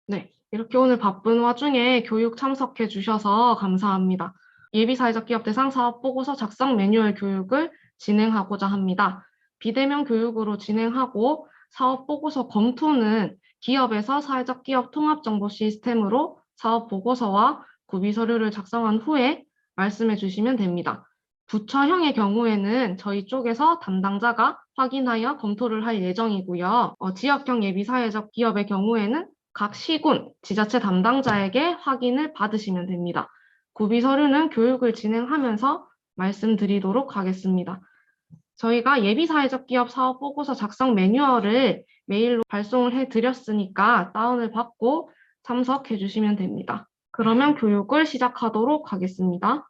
네, 이렇게 오늘 바쁜 와중에 교육 참석해 주셔서 감사합니다. 예비사회적 기업 대상 사업 보고서 작성 매뉴얼 교육을 진행하고자 합니다. 비대면 교육으로 진행하고 사업 보고서 검토는 기업에서 사회적 기업 통합 정보 시스템으로 사업 보고서와 구비 서류를 작성한 후에 말씀해 주시면 됩니다. 부처형의 경우에는 저희 쪽에서 담당자가 확인하여 검토를 할 예정이고요. 지역형 예비사회적 기업의 경우에는 각 시군, 지자체 담당자에게 확인을 받으시면 됩니다. 구비 서류는 교육을 진행하면서 말씀드리도록 하겠습니다. 저희가 예비사회적 기업 사업 보고서 작성 매뉴얼을 메일로 발송을 해드렸으니까 다운을 받고 참석해 주시면 됩니다. 그러면 교육을 시작하도록 하겠습니다.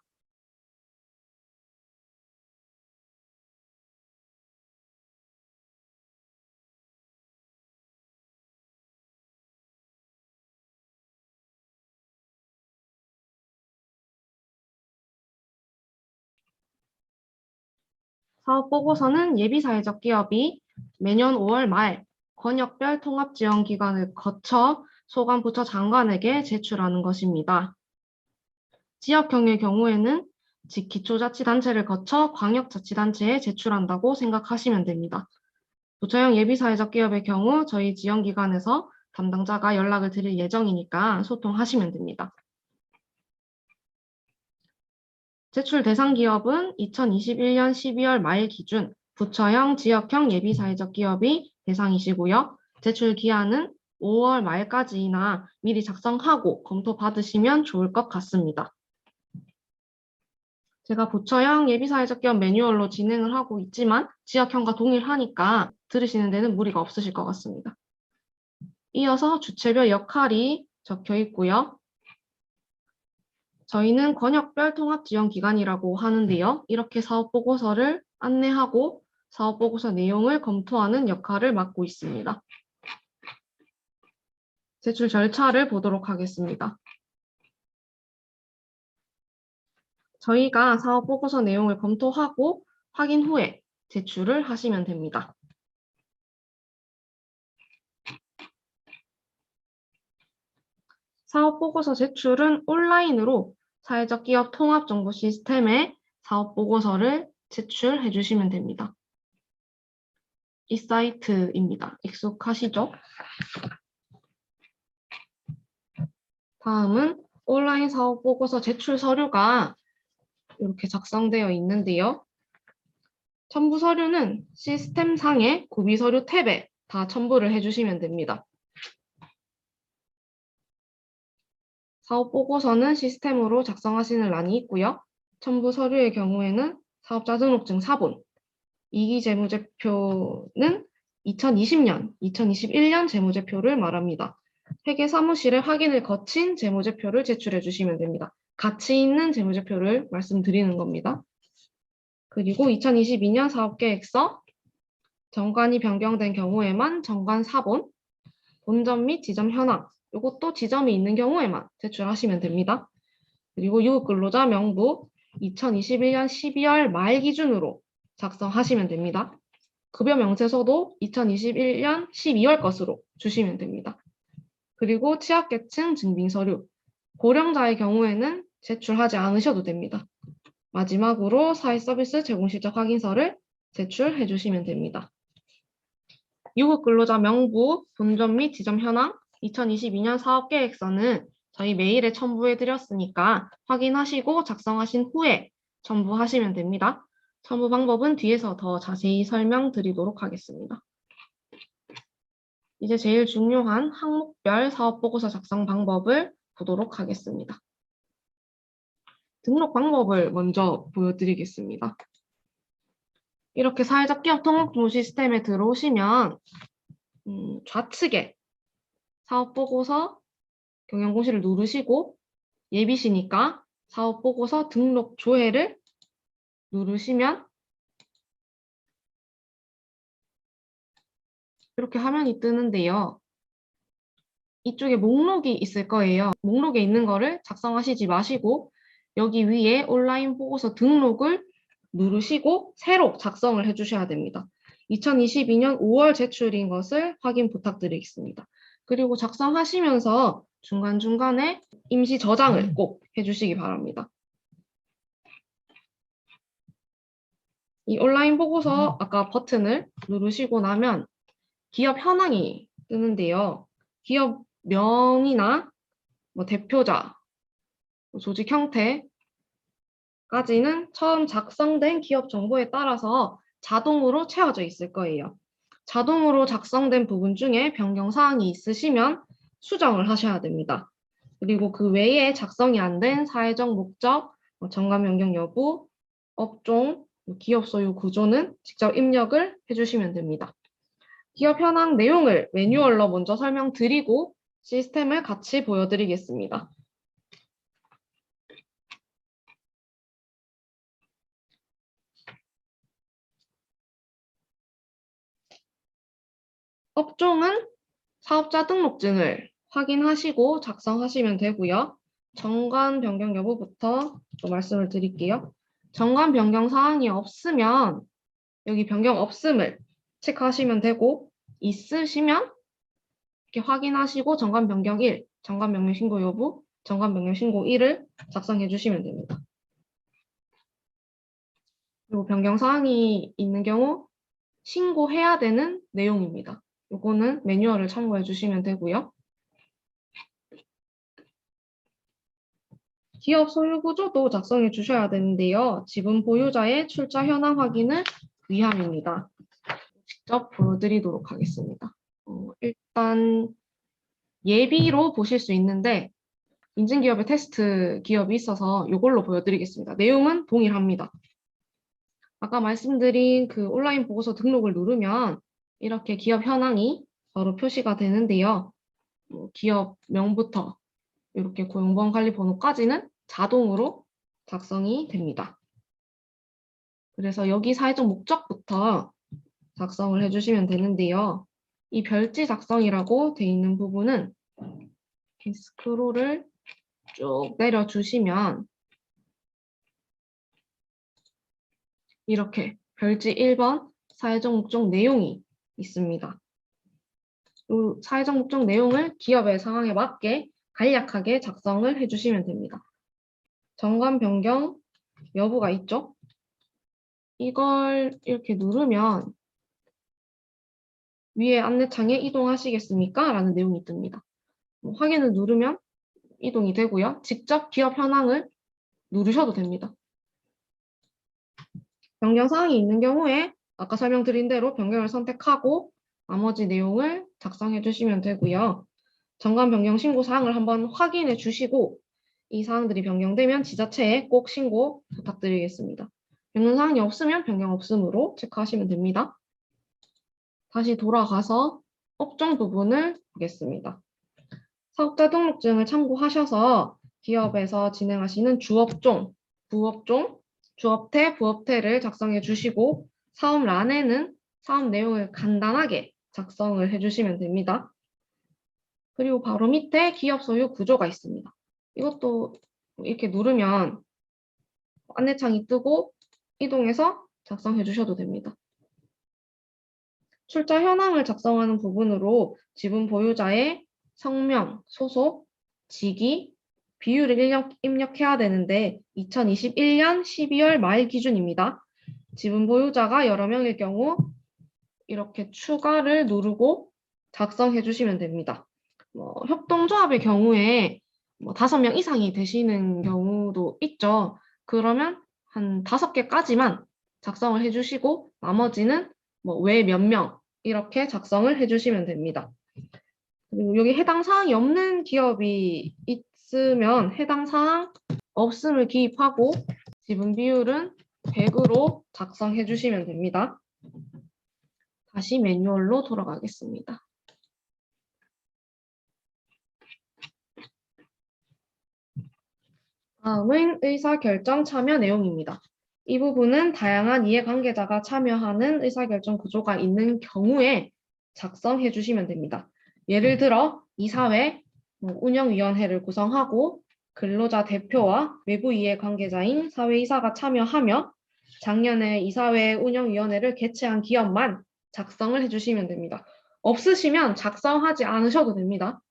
사업 보고서는 예비사회적 기업이 매년 5월 말 권역별 통합지원기관을 거쳐 소관부처 장관에게 제출하는 것입니다. 지역형의 경우에는 기초자치단체를 거쳐 광역자치단체에 제출한다고 생각하시면 됩니다. 부처형 예비사회적 기업의 경우 저희 지원기관에서 담당자가 연락을 드릴 예정이니까 소통하시면 됩니다. 제출 대상 기업은 2021년 12월 말 기준 부처형, 지역형 예비사회적 기업이 대상이시고요. 제출 기한은 5월 말까지나 미리 작성하고 검토 받으시면 좋을 것 같습니다. 제가 부처형 예비사회적 기업 매뉴얼로 진행을 하고 있지만 지역형과 동일하니까 들으시는 데는 무리가 없으실 것 같습니다. 이어서 주체별 역할이 적혀 있고요. 저희는 권역별 통합지원기관이라고 하는데요. 이렇게 사업보고서를 안내하고 사업보고서 내용을 검토하는 역할을 맡고 있습니다. 제출 절차를 보도록 하겠습니다. 저희가 사업보고서 내용을 검토하고 확인 후에 제출을 하시면 됩니다. 사업보고서 제출은 온라인으로 사회적 기업 통합 정보 시스템에 사업보고서를 제출해 주시면 됩니다. 이 사이트입니다. 익숙하시죠? 다음은 온라인 사업보고서 제출 서류가 이렇게 작성되어 있는데요. 첨부 서류는 시스템상의 구비 서류 탭에 다 첨부를 해주시면 됩니다. 사업보고서는 시스템으로 작성하시는 란이 있고요. 첨부 서류의 경우에는 사업자 등록증 사본, 이기 재무제표는 2020년, 2021년 재무제표를 말합니다. 회계 사무실에 확인을 거친 재무제표를 제출해 주시면 됩니다. 가치 있는 재무제표를 말씀드리는 겁니다. 그리고 2022년 사업계획서, 정관이 변경된 경우에만 정관 사본, 본점 및 지점 현황, 이것도 지점이 있는 경우에만 제출하시면 됩니다. 그리고 유급근로자 명부 2021년 12월 말 기준으로 작성하시면 됩니다. 급여 명세서도 2021년 12월 것으로 주시면 됩니다. 그리고 취약계층 증빙서류, 고령자의 경우에는 제출하지 않으셔도 됩니다. 마지막으로 사회서비스 제공실적 확인서를 제출해 주시면 됩니다. 유급근로자 명부, 본점 및 지점 현황, 2022년 사업계획서는 저희 메일에 첨부해 드렸으니까 확인하시고 작성하신 후에 첨부하시면 됩니다. 첨부 방법은 뒤에서 더 자세히 설명드리도록 하겠습니다. 이제 제일 중요한 항목별 사업보고서 작성 방법을 보도록 하겠습니다. 등록 방법을 먼저 보여드리겠습니다. 이렇게 사회적 기업 통합 정보 시스템에 들어오시면 좌측에 사업보고서 경영고시를 누르시고 예비시니까 사업보고서 등록 조회를 누르시면 이렇게 화면이 뜨는데요. 이쪽에 목록이 있을 거예요. 목록에 있는 거를 작성하시지 마시고 여기 위에 온라인 보고서 등록을 누르시고 새로 작성을 해주셔야 됩니다. 2022년 5월 제출인 것을 확인 부탁드리겠습니다. 그리고 작성하시면서 중간중간에 임시 저장을 꼭 해주시기 바랍니다. 이 온라인 보고서 아까 버튼을 누르시고 나면 기업 현황이 뜨는데요. 기업명이나 뭐 대표자, 조직 형태까지는 처음 작성된 기업 정보에 따라서 자동으로 채워져 있을 거예요. 자동으로 작성된 부분 중에 변경사항이 있으시면 수정을 하셔야 됩니다. 그리고 그 외에 작성이 안 된 사회적 목적, 정관 변경 여부, 업종, 기업 소유 구조는 직접 입력을 해주시면 됩니다. 기업 현황 내용을 매뉴얼로 먼저 설명드리고 시스템을 같이 보여드리겠습니다. 업종은 사업자 등록증을 확인하시고 작성하시면 되고요. 정관 변경 여부부터 또 말씀을 드릴게요. 정관 변경 사항이 없으면 여기 변경 없음을 체크하시면 되고 있으시면 이렇게 확인하시고 정관 변경 1, 정관 변경 신고 여부, 정관 변경 신고 1을 작성해 주시면 됩니다. 그리고 변경 사항이 있는 경우 신고해야 되는 내용입니다. 요거는 매뉴얼을 참고해 주시면 되고요. 기업 소유 구조도 작성해 주셔야 되는데요. 지분 보유자의 출자 현황 확인을 위함입니다. 직접 보여드리도록 하겠습니다. 일단 예비로 보실 수 있는데 인증기업의 테스트 기업이 있어서 이걸로 보여드리겠습니다. 내용은 동일합니다. 아까 말씀드린 그 온라인 보고서 등록을 누르면 이렇게 기업 현황이 바로 표시가 되는데요. 기업명부터 이렇게 고용보험 관리 번호까지는 자동으로 작성이 됩니다. 그래서 여기 사회적 목적부터 작성을 해주시면 되는데요. 이 별지 작성이라고 되어 있는 부분은 스크롤을 쭉 내려주시면 이렇게 별지 1번 사회적 목적 내용이 있습니다. 이 사회적 목적 내용을 기업의 상황에 맞게 간략하게 작성을 해주시면 됩니다. 정관 변경 여부가 있죠? 이걸 이렇게 누르면 위에 안내창에 이동하시겠습니까? 라는 내용이 뜹니다. 확인을 누르면 이동이 되고요. 직접 기업 현황을 누르셔도 됩니다. 변경 사항이 있는 경우에 아까 설명드린 대로 변경을 선택하고 나머지 내용을 작성해 주시면 되고요. 정관 변경 신고 사항을 한번 확인해 주시고 이 사항들이 변경되면 지자체에 꼭 신고 부탁드리겠습니다. 변경 사항이 없으면 변경 없음으로 체크하시면 됩니다. 다시 돌아가서 업종 부분을 보겠습니다. 사업자 등록증을 참고하셔서 기업에서 진행하시는 주업종, 부업종, 주업태, 부업태를 작성해 주시고 사업란에는 사업 내용을 간단하게 작성을 해주시면 됩니다. 그리고 바로 밑에 기업 소유 구조가 있습니다. 이것도 이렇게 누르면 안내창이 뜨고 이동해서 작성해 주셔도 됩니다. 출자 현황을 작성하는 부분으로 지분 보유자의 성명, 소속, 직위, 비율을 입력해야 되는데 2021년 12월 말 기준입니다. 지분 보유자가 여러 명일 경우 이렇게 추가를 누르고 작성해 주시면 됩니다. 협동조합의 경우에 5명 이상이 되시는 경우도 있죠. 그러면 한 5개까지만 작성을 해주시고 나머지는 외 몇 명 이렇게 작성을 해주시면 됩니다. 그리고 여기 해당 사항이 없는 기업이 있으면 해당 사항 없음을 기입하고 지분 비율은 100으로 작성해 주시면 됩니다. 다시 매뉴얼로 돌아가겠습니다. 다음은 의사결정 참여 내용입니다. 이 부분은 다양한 이해관계자가 참여하는 의사결정 구조가 있는 경우에 작성해 주시면 됩니다. 예를 들어 이사회, 운영위원회를 구성하고 근로자 대표와 외부 이해관계자인 사회이사가 참여하며 작년에 이사회 운영위원회를 개최한 기업만 작성을 해주시면 됩니다. 없으시면 작성하지 않으셔도 됩니다.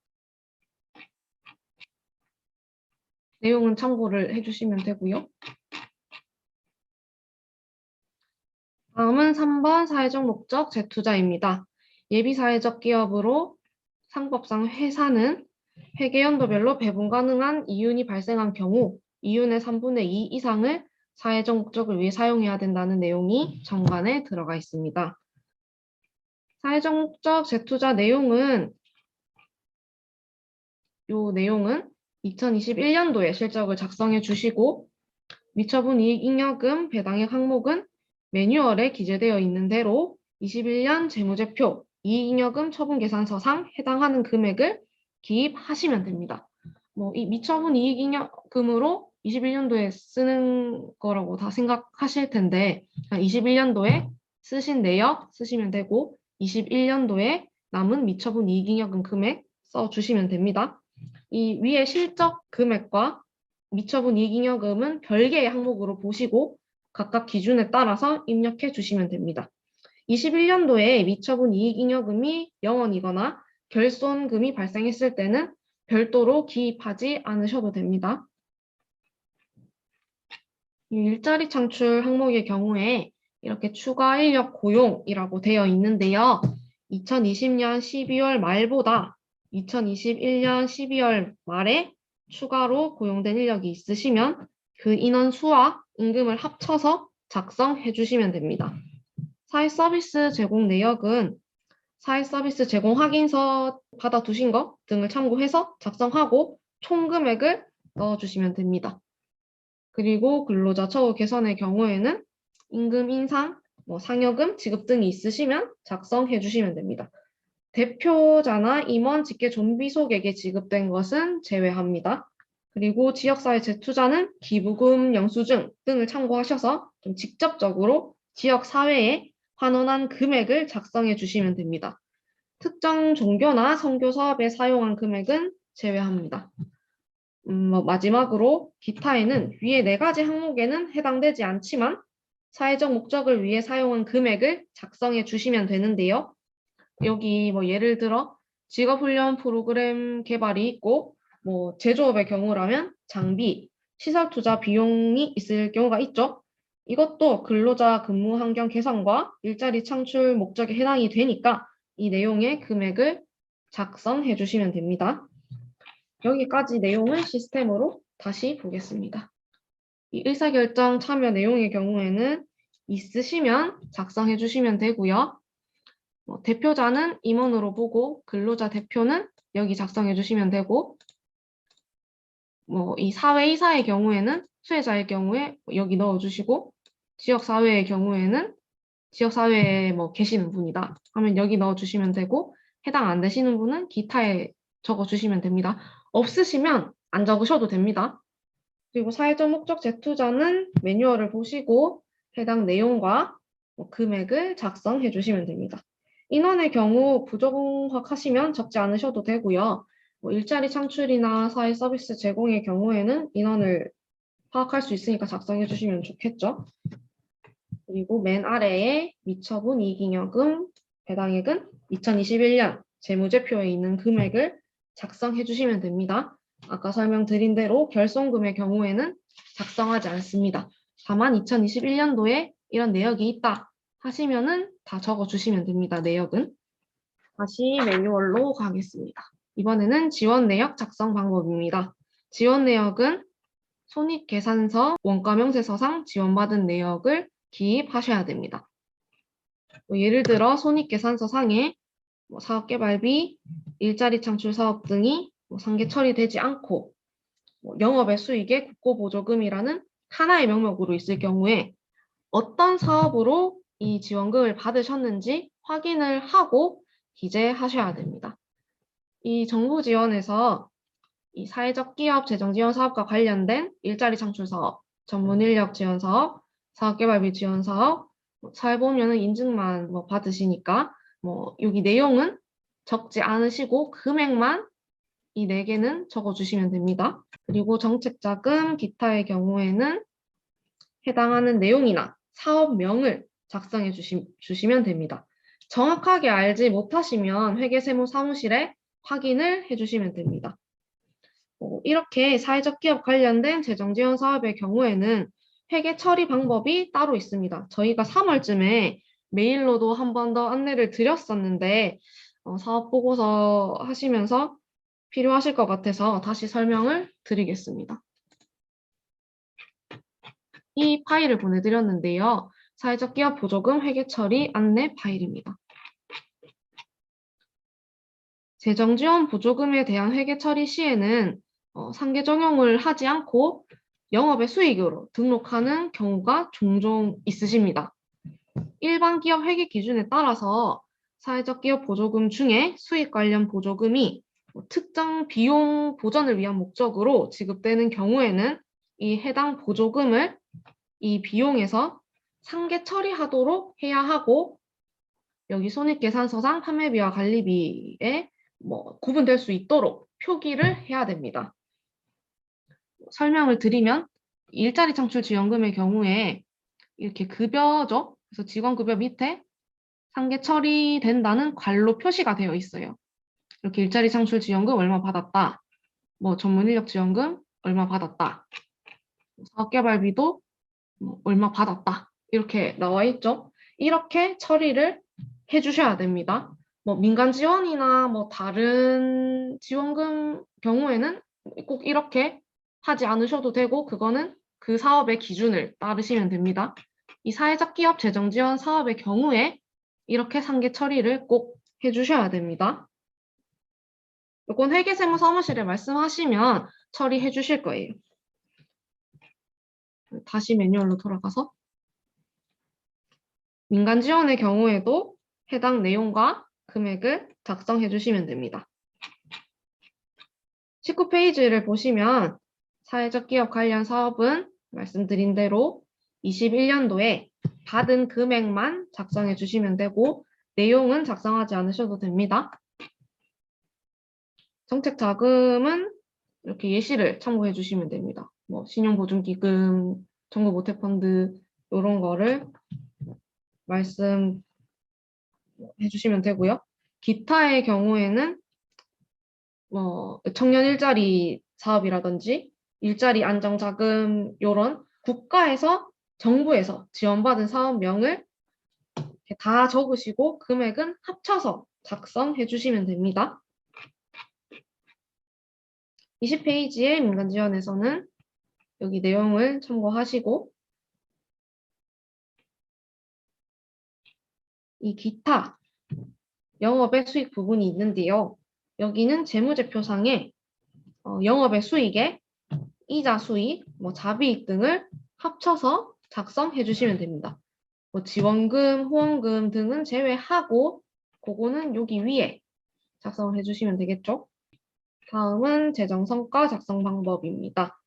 내용은 참고를 해주시면 되고요. 다음은 3번 사회적 목적 재투자입니다. 예비사회적 기업으로 상법상 회사는 회계연도별로 배분 가능한 이윤이 발생한 경우 이윤의 3분의 2 이상을 사회적 목적을 위해 사용해야 된다는 내용이 정관에 들어가 있습니다. 사회적 목적 재투자 내용은 2021년도에 실적을 작성해 주시고 미처분 이익 잉여금 배당액 항목은 매뉴얼에 기재되어 있는 대로 21년 재무제표 이익잉여금 처분계산서상 해당하는 금액을 기입하시면 됩니다. 이 미처분 이익잉여금으로 21년도에 쓰는 거라고 다 생각하실 텐데 21년도에 쓰신 내역 쓰시면 되고 21년도에 남은 미처분 이익잉여금 금액 써주시면 됩니다. 이 위에 실적 금액과 미처분 이익잉여금은 별개의 항목으로 보시고 각각 기준에 따라서 입력해 주시면 됩니다. 21년도에 미처분 이익잉여금이 0원이거나 결손금이 발생했을 때는 별도로 기입하지 않으셔도 됩니다. 일자리 창출 항목의 경우에 이렇게 추가 인력 고용이라고 되어 있는데요. 2020년 12월 말보다 2021년 12월 말에 추가로 고용된 인력이 있으시면 그 인원 수와 임금을 합쳐서 작성해 주시면 됩니다. 사회서비스 제공 내역은 사회서비스 제공 확인서 받아두신 것 등을 참고해서 작성하고 총 금액을 넣어주시면 됩니다. 그리고 근로자 처우 개선의 경우에는 임금 인상, 상여금 지급 등이 있으시면 작성해 주시면 됩니다. 대표자나 임원 직계 좀비속에게 지급된 것은 제외합니다. 그리고 지역사회 재투자는 기부금, 영수증 등을 참고하셔서 좀 직접적으로 지역사회에 환원한 금액을 작성해 주시면 됩니다. 특정 종교나 선교 사업에 사용한 금액은 제외합니다. 마지막으로 기타에는 위에 4가지 항목에는 해당되지 않지만 사회적 목적을 위해 사용한 금액을 작성해 주시면 되는데요. 여기 예를 들어 직업훈련 프로그램 개발이 있고 제조업의 경우라면 장비, 시설 투자 비용이 있을 경우가 있죠. 이것도 근로자 근무 환경 개선과 일자리 창출 목적에 해당이 되니까 이 내용의 금액을 작성해 주시면 됩니다. 여기까지 내용을 시스템으로 다시 보겠습니다. 이 의사결정 참여 내용의 경우에는 있으시면 작성해 주시면 되고요. 대표자는 임원으로 보고 근로자 대표는 여기 작성해 주시면 되고 이 사회이사의 경우에는 수혜자의 경우에 여기 넣어주시고 지역사회의 경우에는 지역사회에 계시는 분이다 하면 여기 넣어주시면 되고 해당 안 되시는 분은 기타에 적어주시면 됩니다. 없으시면 안 적으셔도 됩니다. 그리고 사회적 목적 재투자는 매뉴얼을 보시고 해당 내용과 금액을 작성해 주시면 됩니다. 인원의 경우 부정확하시면 적지 않으셔도 되고요. 일자리 창출이나 사회 서비스 제공의 경우에는 인원을 파악할 수 있으니까 작성해 주시면 좋겠죠. 그리고 맨 아래에 미처분 이익잉여금 배당액은 2021년 재무제표에 있는 금액을 작성해 주시면 됩니다. 아까 설명드린 대로 결손금의 경우에는 작성하지 않습니다. 다만 2021년도에 이런 내역이 있다 하시면은 다 적어주시면 됩니다. 내역은. 다시 매뉴얼로 가겠습니다. 이번에는 지원 내역 작성 방법입니다. 지원 내역은 손익계산서 원가명세서상 지원받은 내역을 기입하셔야 됩니다. 예를 들어 손익계산서상에 사업개발비, 일자리 창출 사업 등이 상계 처리되지 않고 영업의 수익의 국고보조금이라는 하나의 명목으로 있을 경우에 어떤 사업으로 이 지원금을 받으셨는지 확인을 하고 기재하셔야 됩니다. 이 정부 지원에서 이 사회적 기업 재정 지원 사업과 관련된 일자리 창출 사업, 전문 인력 지원 사업, 사업개발비 지원 사업, 사회보험료는 인증만 받으시니까 여기 내용은 적지 않으시고 금액만 이 4개는 적어주시면 됩니다. 그리고 정책자금, 기타의 경우에는 해당하는 내용이나 사업명을 작성해 주시면 됩니다. 정확하게 알지 못하시면 회계세무사무실에 확인을 해주시면 됩니다. 이렇게 사회적 기업 관련된 재정지원 사업의 경우에는 회계 처리 방법이 따로 있습니다. 저희가 3월쯤에 메일로도 한 번 더 안내를 드렸었는데 사업보고서 하시면서 필요하실 것 같아서 다시 설명을 드리겠습니다. 이 파일을 보내드렸는데요. 사회적 기업 보조금 회계 처리 안내 파일입니다. 재정지원 보조금에 대한 회계 처리 시에는 상계 적용을 하지 않고 영업의 수익으로 등록하는 경우가 종종 있으십니다. 일반 기업 회계 기준에 따라서 사회적 기업 보조금 중에 수익 관련 보조금이 특정 비용 보전을 위한 목적으로 지급되는 경우에는 이 해당 보조금을 이 비용에서 상계 처리하도록 해야 하고, 여기 손익계산서상 판매비와 관리비에 구분될 수 있도록 표기를 해야 됩니다. 설명을 드리면 일자리 창출 지원금의 경우에 이렇게 급여죠. 그래서 직원급여 밑에 상계 처리된다는 괄로 표시가 되어 있어요. 이렇게 일자리 창출 지원금 얼마 받았다. 전문인력 지원금 얼마 받았다. 사업개발비도 얼마 받았다. 이렇게 나와 있죠. 이렇게 처리를 해주셔야 됩니다. 민간 지원이나 다른 지원금 경우에는 꼭 이렇게 하지 않으셔도 되고, 그거는 그 사업의 기준을 따르시면 됩니다. 이 사회적 기업 재정 지원 사업의 경우에 이렇게 상계 처리를 꼭 해주셔야 됩니다. 이건 회계세무사무실에 말씀하시면 처리해 주실 거예요. 다시 매뉴얼로 돌아가서 민간 지원의 경우에도 해당 내용과 금액을 작성해 주시면 됩니다. 19페이지를 보시면 사회적 기업 관련 사업은 말씀드린 대로 21년도에 받은 금액만 작성해 주시면 되고 내용은 작성하지 않으셔도 됩니다. 정책자금은 이렇게 예시를 참고해 주시면 됩니다. 신용보증기금, 정부모태펀드 이런 거를 말씀해 주시면 되고요. 기타의 경우에는 청년 일자리 사업이라든지 일자리 안정자금 이런 국가에서 정부에서 지원받은 사업명을 다 적으시고 금액은 합쳐서 작성해 주시면 됩니다. 20페이지의 민간지원에서는 여기 내용을 참고하시고 이 기타 영업의 수익 부분이 있는데요. 여기는 재무제표상에 영업의 수익에 이자 수익, 자비익 등을 합쳐서 작성해 주시면 됩니다. 지원금, 후원금 등은 제외하고 그거는 여기 위에 작성을 해주시면 되겠죠. 다음은 재정성과 작성 방법입니다.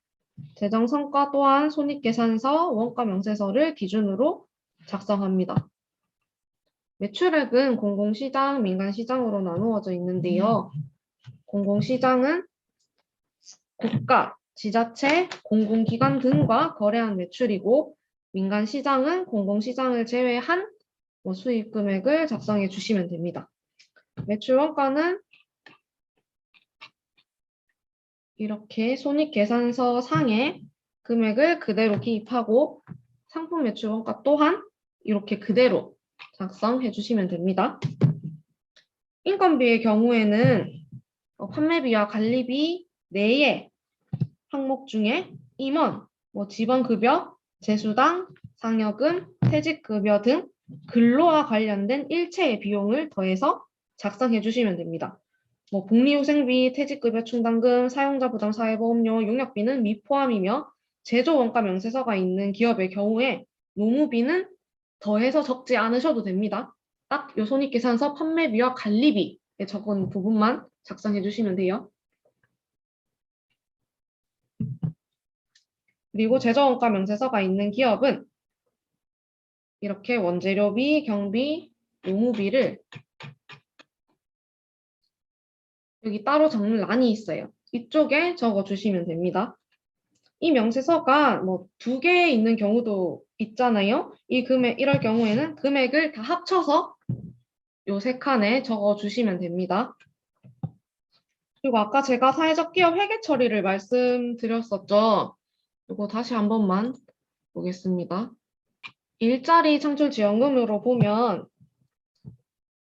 재정성과 또한 손익계산서, 원가명세서를 기준으로 작성합니다. 매출액은 공공시장, 민간시장으로 나누어져 있는데요. 공공시장은 국가, 지자체, 공공기관 등과 거래한 매출이고 민간시장은 공공시장을 제외한 수익 금액을 작성해 주시면 됩니다. 매출 원가는 이렇게 손익계산서 상에 금액을 그대로 기입하고 상품 매출 원가 또한 이렇게 그대로 작성해 주시면 됩니다. 인건비의 경우에는 판매비와 관리비 내의 항목 중에 임원, 직원급여, 재수당, 상여금, 퇴직급여 등 근로와 관련된 일체의 비용을 더해서 작성해 주시면 됩니다. 복리후생비, 퇴직급여 충당금, 사용자 부담 사회보험료, 용역비는 미포함이며 제조 원가 명세서가 있는 기업의 경우에 노무비는 더해서 적지 않으셔도 됩니다. 딱 요 손익계산서 판매비와 관리비에 적은 부분만 작성해 주시면 돼요. 그리고 제조원가 명세서가 있는 기업은 이렇게 원재료비, 경비, 노무비를 여기 따로 적는 란이 있어요. 이쪽에 적어주시면 됩니다. 이 명세서가 2개 있는 경우도 있잖아요. 이럴 경우에는 금액을 다 합쳐서 요 세 칸에 적어 주시면 됩니다. 그리고 아까 제가 사회적 기업 회계 처리를 말씀드렸었죠. 이거 다시 한 번만 보겠습니다. 일자리 창출 지원금으로 보면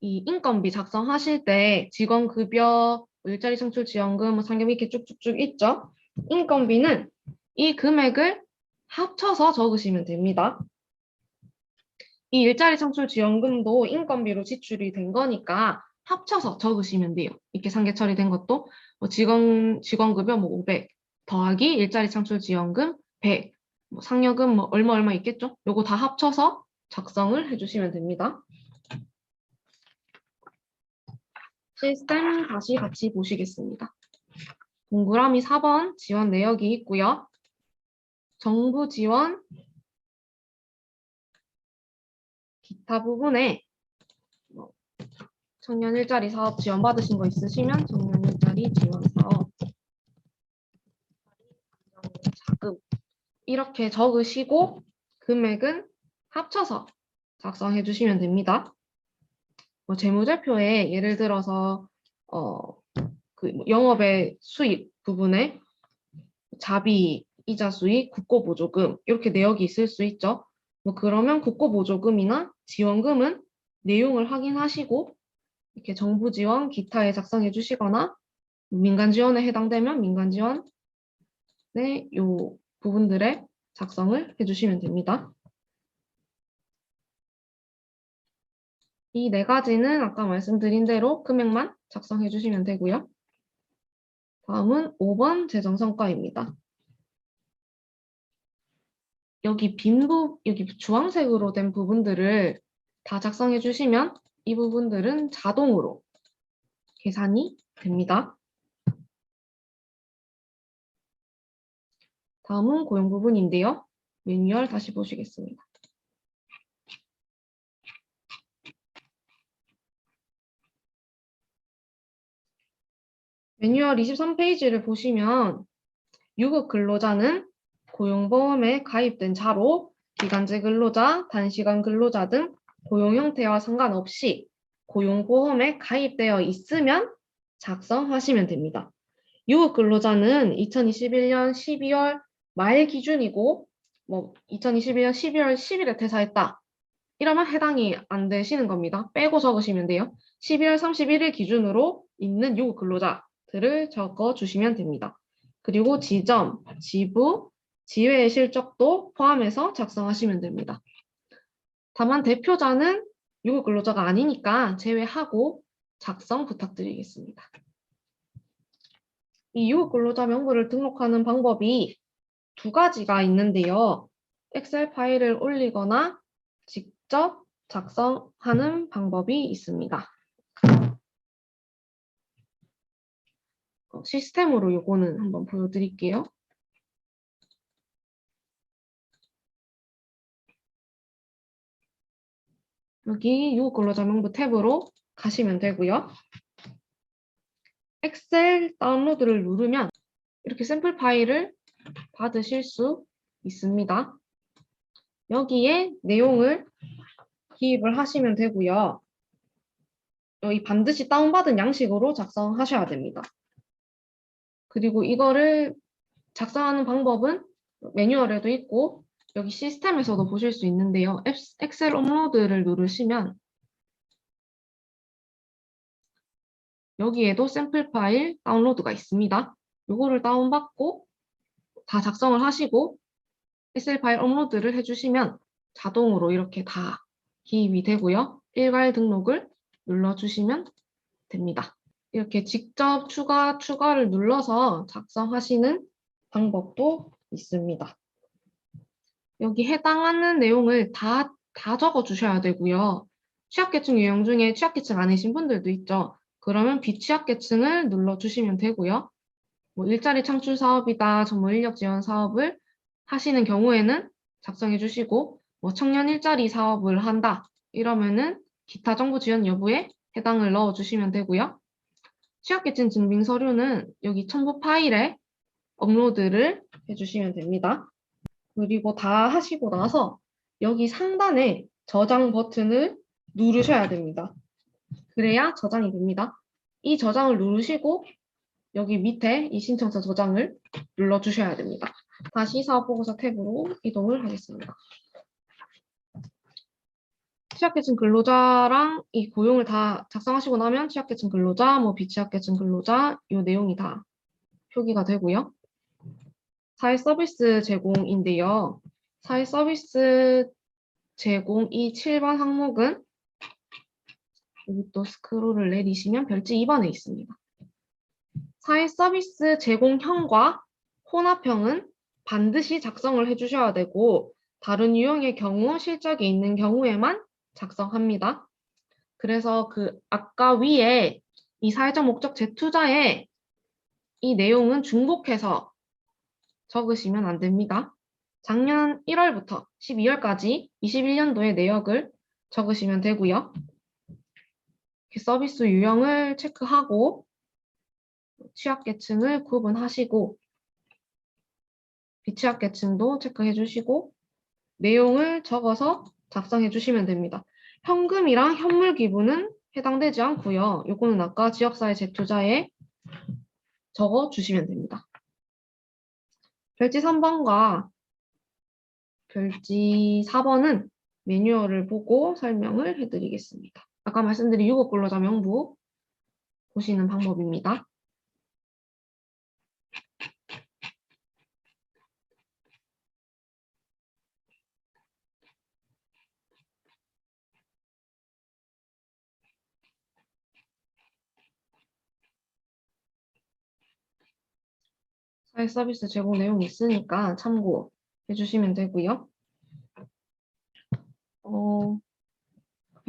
이 인건비 작성하실 때 직원급여, 일자리 창출 지원금, 상금 이렇게 쭉쭉쭉 있죠. 인건비는 이 금액을 합쳐서 적으시면 됩니다. 이 일자리 창출 지원금도 인건비로 지출이 된 거니까 합쳐서 적으시면 돼요. 이렇게 상계 처리된 것도 뭐 직원급여 뭐 500 더하기 일자리 창출 지원금 100, 뭐 상여금 뭐 얼마 있겠죠? 요거 다 합쳐서 작성을 해주시면 됩니다. 시스템 다시 같이 보시겠습니다. 동그라미 4번 지원 내역이 있고요. 정부 지원 기타 부분에 청년 일자리 사업 지원 받으신 거 있으시면 청년 일자리 지원 사업 자금 이렇게 적으시고 금액은 합쳐서 작성해 주시면 됩니다. 뭐 재무제표에 예를 들어서 그 영업의 수입 부분에 자비, 이자 수익, 국고보조금 이렇게 내역이 있을 수 있죠. 뭐 그러면 국고보조금이나 지원금은 내용을 확인하시고 이렇게 정부 지원 기타에 작성해 주시거나 민간 지원에 해당되면 민간 지원의 요 부분들에 작성을 해주시면 됩니다. 이 네 가지는 아까 말씀드린 대로 금액만 작성해 주시면 되고요. 다음은 5번 재정성과입니다. 여기 여기 주황색으로 된 부분들을 다 작성해 주시면 이 부분들은 자동으로 계산이 됩니다. 다음은 고용 부분인데요. 매뉴얼 다시 보시겠습니다. 매뉴얼 23페이지를 보시면 유급 근로자는 고용보험에 가입된 자로 기간제 근로자, 단시간 근로자 등 고용 형태와 상관없이 고용보험에 가입되어 있으면 작성하시면 됩니다. 유급 근로자는 2021년 12월 말 기준이고 뭐 2021년 12월 10일에 퇴사했다. 이러면 해당이 안 되시는 겁니다. 빼고 적으시면 돼요. 12월 31일 기준으로 있는 유급 근로자들을 적어 주시면 됩니다. 그리고 지점, 지부, 지회의 실적도 포함해서 작성하시면 됩니다. 다만 대표자는 유급 근로자가 아니니까 제외하고 작성 부탁드리겠습니다. 이 유급 근로자 명부를 등록하는 방법이 두 가지가 있는데요. 엑셀 파일을 올리거나 직접 작성하는 방법이 있습니다. 시스템으로 요거는 한번 보여드릴게요. 여기 유급 근로자 명부 탭으로 가시면 되고요. 엑셀 다운로드를 누르면 이렇게 샘플 파일을 받으실 수 있습니다. 여기에 내용을 기입을 하시면 되고요. 여기 반드시 다운받은 양식으로 작성하셔야 됩니다. 그리고 이거를 작성하는 방법은 매뉴얼에도 있고 여기 시스템에서도 보실 수 있는데요. 엑셀 업로드를 누르시면 여기에도 샘플 파일 다운로드가 있습니다. 이거를 다운받고 다 작성을 하시고 엑셀 파일 업로드를 해주시면 자동으로 이렇게 다 기입이 되고요. 일괄 등록을 눌러주시면 됩니다. 이렇게 직접 추가를 눌러서 작성하시는 방법도 있습니다. 여기 해당하는 내용을 다 적어 주셔야 되고요. 취약계층 유형 중에 취약계층 아니신 분들도 있죠. 그러면 비취약계층을 눌러주시면 되고요. 뭐 일자리 창출 사업이다, 전문 인력 지원 사업을 하시는 경우에는 작성해 주시고, 뭐 청년 일자리 사업을 한다, 이러면은 기타 정부 지원 여부에 해당을 넣어 주시면 되고요. 취약계층 증빙 서류는 여기 첨부 파일에 업로드를 해주시면 됩니다. 그리고 다 하시고 나서 여기 상단에 저장 버튼을 누르셔야 됩니다. 그래야 저장이 됩니다. 이 저장을 누르시고 여기 밑에 이 신청서 저장을 눌러주셔야 됩니다. 다시 사업보고서 탭으로 이동을 하겠습니다. 취약계층 근로자랑 이 고용을 다 작성하시고 나면 취약계층 근로자, 뭐 비취약계층 근로자 이 내용이 다 표기가 되고요. 사회 서비스 제공인데요. 사회 서비스 제공 이 7번 항목은 여기 또 스크롤을 내리시면 별지 2번에 있습니다. 사회 서비스 제공형과 혼합형은 반드시 작성을 해주셔야 되고 다른 유형의 경우 실적이 있는 경우에만 작성합니다. 그래서 아까 위에 이 사회적 목적 재투자에 이 내용은 중복해서 적으시면 안 됩니다. 작년 1월부터 12월까지 21년도의 내역을 적으시면 되고요. 서비스 유형을 체크하고 취약계층을 구분하시고 비취약계층도 체크해 주시고 내용을 적어서 작성해 주시면 됩니다. 현금이랑 현물 기부는 해당되지 않고요. 요거는 아까 지역사회 재투자에 적어 주시면 됩니다. 별지 3번과 별지 4번은 매뉴얼을 보고 설명을 해드리겠습니다. 아까 말씀드린 유급근로자 명부 보시는 방법입니다. 사회 서비스 제공 내용이 있으니까 참고해 주시면 되고요.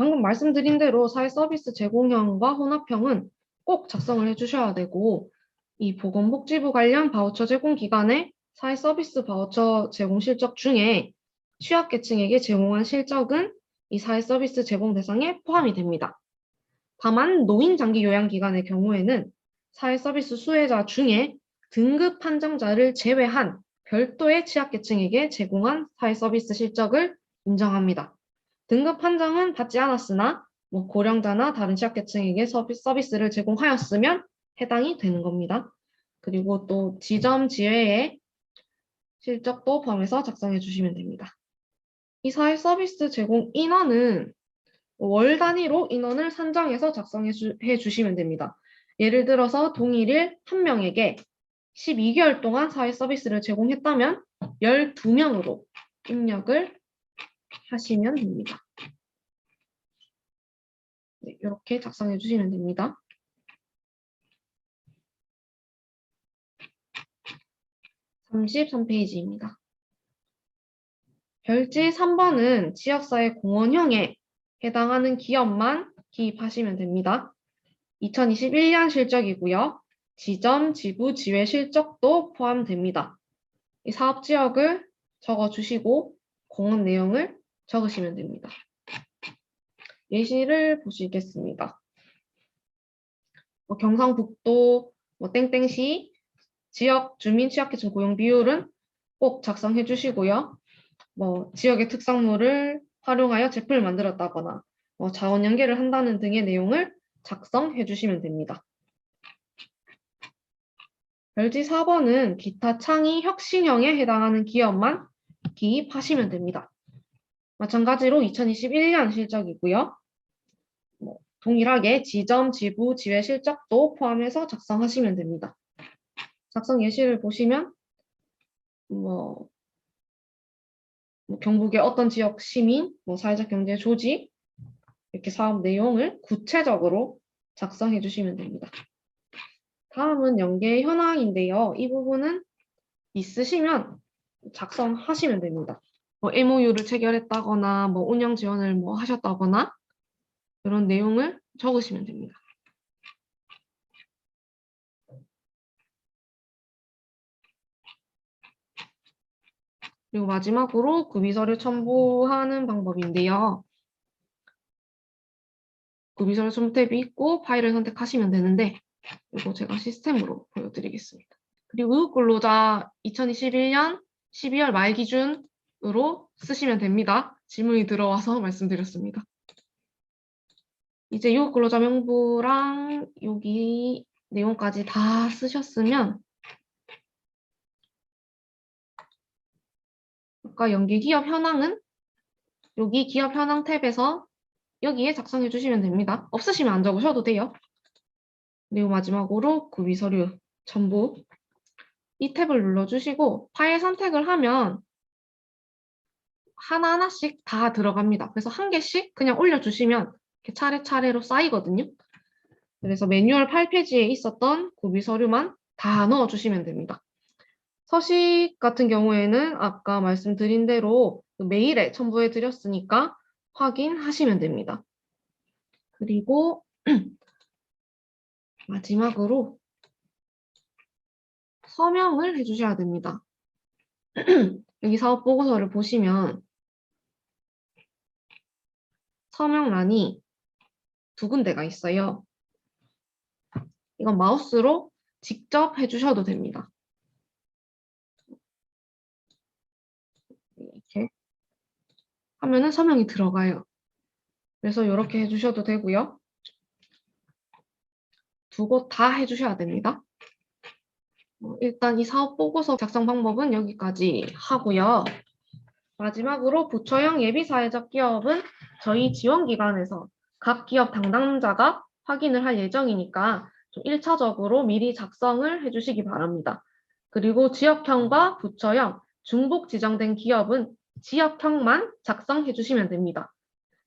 방금 말씀드린 대로 사회 서비스 제공형과 혼합형은 꼭 작성을 해주셔야 되고 이 보건복지부 관련 바우처 제공 기간에 사회 서비스 바우처 제공 실적 중에 취약계층에게 제공한 실적은 이 사회 서비스 제공 대상에 포함이 됩니다. 다만 노인 장기 요양 기간의 경우에는 사회 서비스 수혜자 중에 등급 판정자를 제외한 별도의 취약계층에게 제공한 사회 서비스 실적을 인정합니다. 등급 판정은 받지 않았으나 고령자나 다른 취약계층에게 서비스를 제공하였으면 해당이 되는 겁니다. 그리고 또 지점 지회의 실적도 포함해서 작성해 주시면 됩니다. 이 사회 서비스 제공 인원은 월 단위로 인원을 산정해서 작성해 주시면 됩니다. 예를 들어서 동일일 한 명에게 12개월 동안 사회 서비스를 제공했다면 12명으로 입력을 하시면 됩니다. 네, 이렇게 작성해 주시면 됩니다. (33페이지입니다) 별지 3번은 지역사회 공헌형에 해당하는 기업만 기입하시면 됩니다. 2021년 실적이고요. 지점, 지부, 지회 실적도 포함됩니다. 이 사업지역을 적어주시고 공헌 내용을 적으시면 됩니다. 예시를 보시겠습니다. 경상북도 땡땡시 지역 주민 취약계층 고용 비율은 꼭 작성해 주시고요. 지역의 특산물을 활용하여 제품을 만들었다거나 자원 연계를 한다는 등의 내용을 작성해 주시면 됩니다. 별지 4번은 기타 창의 혁신형에 해당하는 기업만 기입하시면 됩니다. 마찬가지로 2021년 실적이고요. 동일하게 지점, 지부, 지회 실적도 포함해서 작성하시면 됩니다. 작성 예시를 보시면 경북의 어떤 지역 시민, 사회적 경제 조직 이렇게 사업 내용을 구체적으로 작성해 주시면 됩니다. 다음은 연계 현황인데요. 이 부분은 있으시면 작성하시면 됩니다. MOU를 체결했다거나 운영 지원을 하셨다거나 이런 내용을 적으시면 됩니다. 그리고 마지막으로 구비서류 첨부하는 방법인데요. 구비서류 첨부 탭이 있고 파일을 선택하시면 되는데 이거 제가 시스템으로 보여드리겠습니다. 그리고 의료근로자 2021년 12월 말 기준으로 쓰시면 됩니다. 질문이 들어와서 말씀드렸습니다. 이제 유급 근로자 명부랑 여기 내용까지 다 쓰셨으면 아까 연계 기업 현황은 여기 기업 현황 탭에서 여기에 작성해 주시면 됩니다. 없으시면 안 적으셔도 돼요. 그리고 마지막으로 구비 서류 첨부 이 탭을 눌러주시고 파일 선택을 하면 하나하나씩 다 들어갑니다. 그래서 한 개씩 그냥 올려주시면 이렇게 차례차례로 쌓이거든요. 그래서 매뉴얼 8페이지에 있었던 구비 서류만 다 넣어주시면 됩니다. 서식 같은 경우에는 아까 말씀드린 대로 메일에 첨부해 드렸으니까 확인하시면 됩니다. 그리고 마지막으로 서명을 해주셔야 됩니다. 여기 사업보고서를 보시면 서명란이 두 군데가 있어요. 이건 마우스로 직접 해주셔도 됩니다. 이렇게 하면은 서명이 들어가요. 그래서 이렇게 해주셔도 되고요. 두 곳 다 해주셔야 됩니다. 일단 이 사업보고서 작성 방법은 여기까지 하고요. 마지막으로 부처형 예비사회적 기업은 저희 지원기관에서 각 기업 담당자가 확인을 할 예정이니까 좀 1차적으로 미리 작성을 해주시기 바랍니다. 그리고 지역형과 부처형, 중복 지정된 기업은 지역형만 작성해 주시면 됩니다.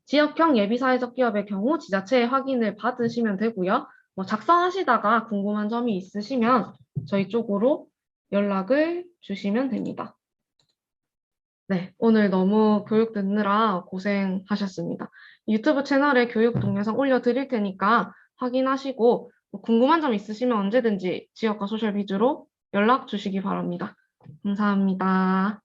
지역형 예비사회적 기업의 경우 지자체의 확인을 받으시면 되고요. 작성하시다가 궁금한 점이 있으시면 저희 쪽으로 연락을 주시면 됩니다. 네, 오늘 너무 교육 듣느라 고생하셨습니다. 유튜브 채널에 교육 동영상 올려드릴 테니까 확인하시고 궁금한 점 있으시면 언제든지 지역과 소셜 비즈로 연락 주시기 바랍니다. 감사합니다.